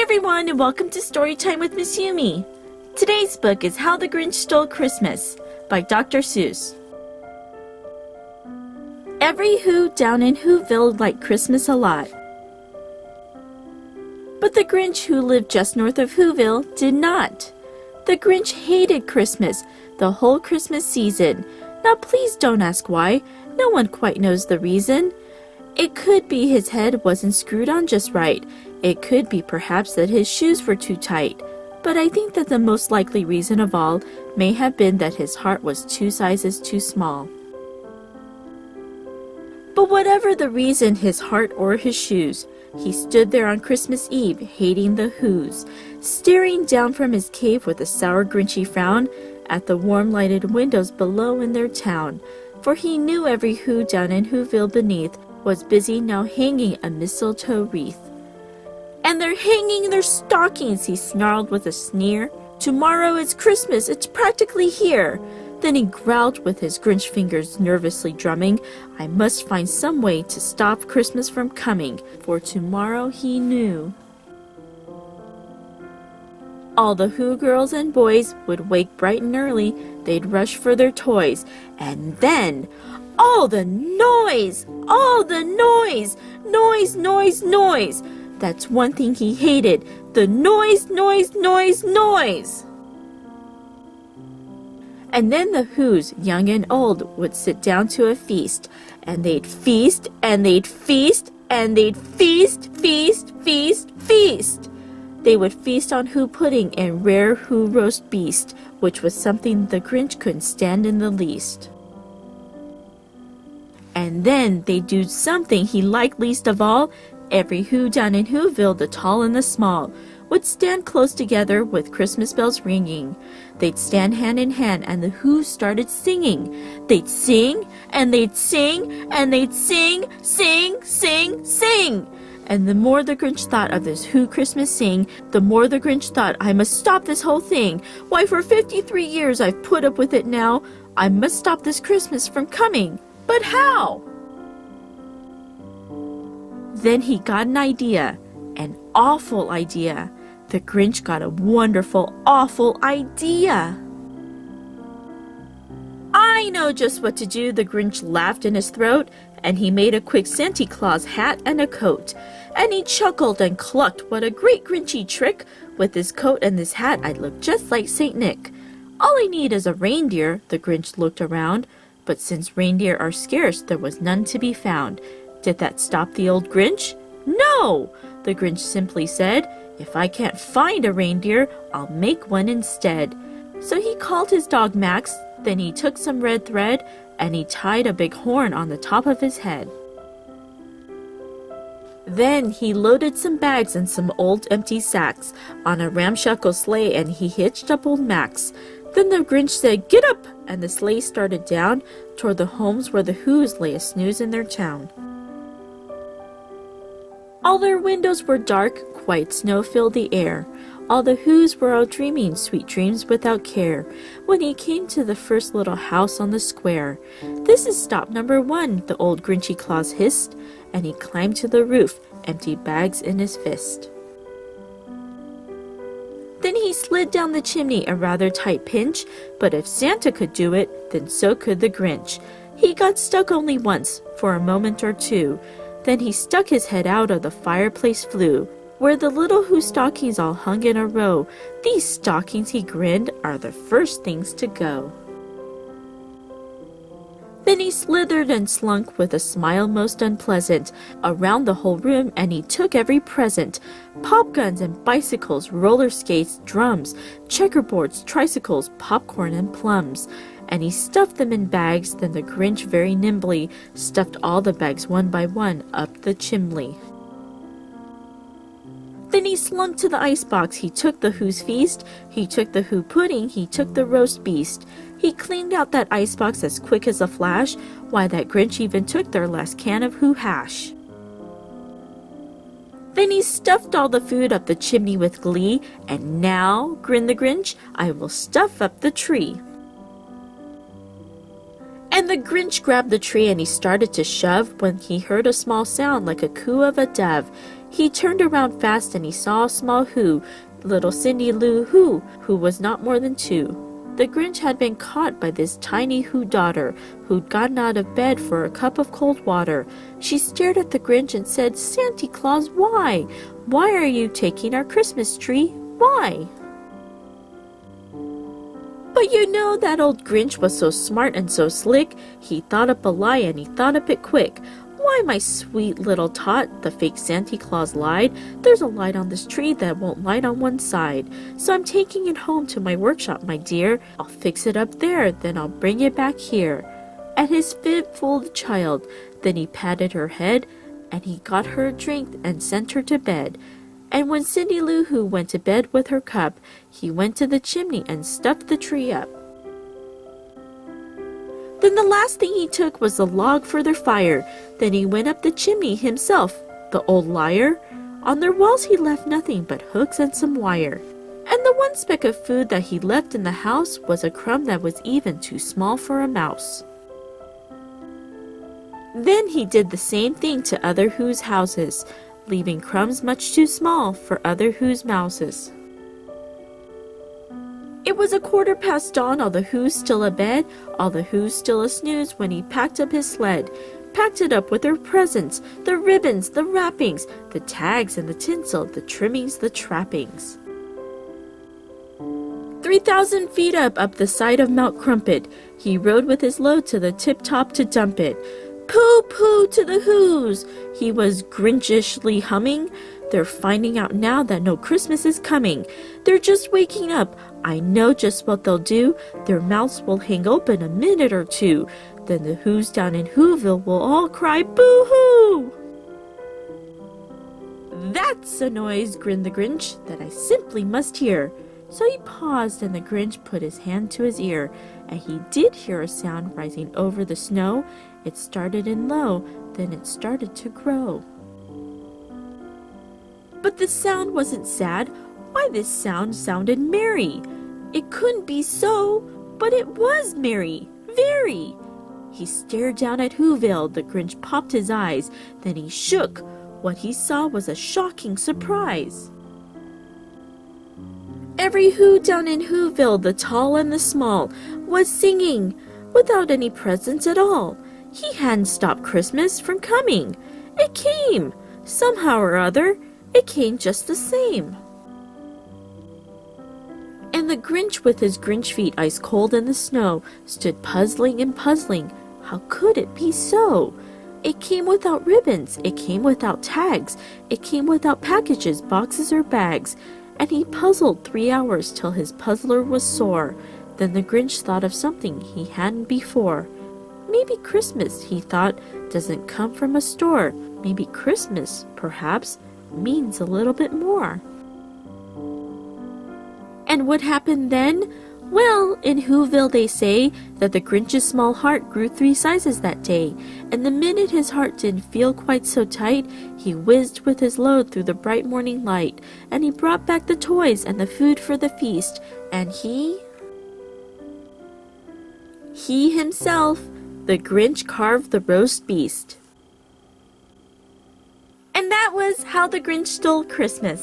everyone, and welcome to Storytime with Miss Yumi. Today's book is How the Grinch Stole Christmas by Dr. Seuss. Every Who down in Whoville liked Christmas a lot. But the Grinch who lived just north of Whoville did not. The Grinch hated Christmas, the whole Christmas season. Now please don't ask why. No one quite knows the reason. It could be his head wasn't screwed on just right. It could be perhaps that his shoes were too tight. But I think that the most likely reason of all may have been that his heart was 2 sizes too small. But whatever the reason, his heart or his shoes, he stood there on Christmas Eve, hating the Whos, staring down from his cave with a sour grinchy frown at the warm lighted windows below in their town, for he knew every Who down in Whoville beneath was busy now hanging a mistletoe wreath. "And they're hanging their stockings," he snarled with a sneer. "Tomorrow is Christmas, it's practically here." Then he growled with his Grinch fingers nervously drumming, "I must find some way to stop Christmas from coming, for tomorrow he knew." All the Who girls and boys would wake bright and early, they'd rush for their toys, and then, all the noise! Noise, noise, noise! That's one thing he hated, the noise, noise, noise, noise! And then the Whos, young and old, would sit down to a feast, and they'd feast, and they'd feast, and they'd feast, feast, feast, feast. They would feast on Who pudding and rare Who roast beast, which was something the Grinch couldn't stand in the least. And then they'd do something he liked least of all. Every Who down in Whoville, the tall and the small, would stand close together with Christmas bells ringing. They'd stand hand in hand, and the Whos started singing. They'd sing, and they'd sing, and they'd sing, sing, sing, sing. And the more the Grinch thought of this Who Christmas sing, the more the Grinch thought, "I must stop this whole thing. Why, for 53 years I've put up with it now. I must stop this Christmas from coming. But how?" Then he got an idea, an awful idea. The Grinch got a wonderful, awful idea. "I know just what to do," the Grinch laughed in his throat, and he made a quick Santa Claus hat and a coat. And he chuckled and clucked, "What a great Grinchy trick! With this coat and this hat I'd look just like Saint Nick. All I need is a reindeer." The Grinch looked around, but since reindeer are scarce, there was none to be found. Did that stop the old Grinch? No! The Grinch simply said, "If I can't find a reindeer, I'll make one instead." So he called his dog Max, then he took some red thread, and he tied a big horn on the top of his head. Then he loaded some bags and some old empty sacks on a ramshackle sleigh, and he hitched up old Max. Then the Grinch said, "Get up!" and the sleigh started down toward the homes where the Whos lay a snooze in their town. All their windows were dark, quiet snow filled the air. All the Whos were out dreaming sweet dreams without care, when he came to the first little house on the square. "This is stop number 1, the old Grinchy Claus hissed, and he climbed to the roof, empty bags in his fist. Then he slid down the chimney, a rather tight pinch, but if Santa could do it, then so could the Grinch. He got stuck only once, for a moment or two. Then he stuck his head out of the fireplace flue, where the little Who stockings all hung in a row. "These stockings," he grinned, "are the first things to go." Then he slithered and slunk with a smile most unpleasant around the whole room, and he took every present: pop guns and bicycles, roller skates, drums, checkerboards, tricycles, popcorn and plums. And he stuffed them in bags. Then the Grinch very nimbly stuffed all the bags one by one up the chimney. Then he slunk to the icebox. He took the Who's feast. He took the Who pudding. He took the roast beast. He cleaned out that icebox as quick as a flash. Why, that Grinch even took their last can of Who hash. Then he stuffed all the food up the chimney with glee. "And now," grinned the Grinch, "I will stuff up the tree." And the Grinch grabbed the tree and he started to shove when he heard a small sound like a coo of a dove. He turned around fast and he saw a small little Cindy Lou who was not more than 2. The Grinch had been caught by this tiny daughter who'd gotten out of bed for a cup of cold water. She stared at the Grinch and said, "Santa Claus, why? Why are you taking our Christmas tree? Why?" But you know that old Grinch was so smart and so slick, he thought up a lie and he thought up it quick. "Why, my sweet little tot," the fake Santa Claus lied, "there's a light on this tree that won't light on one side. So I'm taking it home to my workshop, my dear. I'll fix it up there, then I'll bring it back here." And his fib fooled the child. Then he patted her head, and he got her a drink and sent her to bed. And when Cindy Lou Who went to bed with her cup, he went to the chimney and stuffed the tree up. Then the last thing he took was the log for their fire. Then he went up the chimney himself, the old liar. On their walls he left nothing but hooks and some wire. And the one speck of food that he left in the house was a crumb that was even too small for a mouse. Then he did the same thing to other Who's houses, leaving crumbs much too small for other Who's mouses. It was 1/4 dawn, all the Who's still abed, all the Who's still a snooze when he packed up his sled. Packed it up with their presents, the ribbons, the wrappings, the tags and the tinsel, the trimmings, the trappings. 3,000 feet up the side of Mount Crumpet, he rode with his load to the tip-top to dump it. Pooh-pooh to the Who's, he was Grinchishly humming. They're finding out now that no Christmas is coming. They're just waking up. I know just what they'll do. Their mouths will hang open a minute or two. Then the Who's down in Whoville will all cry boo-hoo! "That's a noise," grinned the Grinch, "that I simply must hear." So he paused and the Grinch put his hand to his ear, and he did hear a sound rising over the snow. It started in low, then it started to grow. But the sound wasn't sad. Why, this sound sounded merry. It couldn't be so, but it was merry, very. He stared down at Whoville. The Grinch popped his eyes. Then he shook. What he saw was a shocking surprise. Every Who down in Whoville, the tall and the small, was singing without any presents at all. He hadn't stopped Christmas from coming. It came, somehow or other. It came just the same. And the Grinch, with his Grinch feet ice cold in the snow, stood puzzling and puzzling. How could it be so? It came without ribbons. It came without tags. It came without packages, boxes, or bags. And he puzzled 3 hours till his puzzler was sore. Then the Grinch thought of something he hadn't before. Maybe Christmas, he thought, doesn't come from a store. Maybe Christmas, perhaps, means a little bit more. And what happened then? Well, in Whoville they say that the Grinch's small heart grew 3 sizes that day, and the minute his heart didn't feel quite so tight, he whizzed with his load through the bright morning light, and he brought back the toys and the food for the feast, and he himself, the Grinch, carved the roast beast. And that was How the Grinch Stole Christmas.